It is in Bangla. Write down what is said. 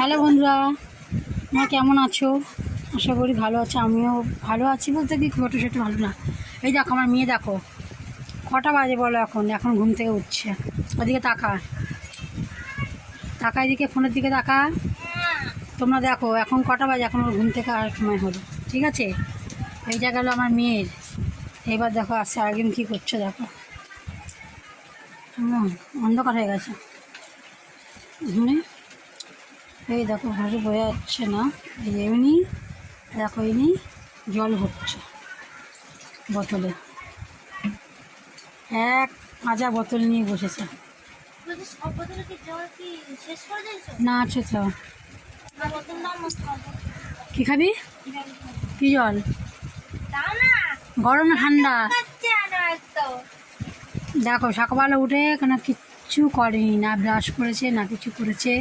হ্যালো বন্ধুরা, তোমরা কেমন আছো? আশা করি ভালো আছো। আমিও ভালো আছি বলতে কি খুব একটা সেটা ভালো না। এই দেখো আমার মেয়ে, দেখো কটা বাজে বলো? এখন ঘুম থেকে উঠছে। ওদিকে তাকা, তাকা এদিকে, ফোনের দিকে তাকা। তোমরা দেখো এখন কটা বাজে, এখন ওর ঘুম থেকে আর সময় হলো। ঠিক আছে, এইটা গেল আমার মেয়ের। এবার দেখো আসছে আরেকদিন কী করছে, দেখো অন্ধকার হয়ে গেছে। এই দেখো ভালো বোঝা যাচ্ছে না। এই এমনি দেখো, এমনি জল হচ্ছে বোতলে, এক মাজা বোতল নিয়ে বসেছে। না আছে তো। কী খাবি? কী জল? গরম না ঠান্ডা? দেখো সকালবেলা উঠে কেন কিচ্ছু করেনি, না ব্রাশ করেছে না কিছু করেছে।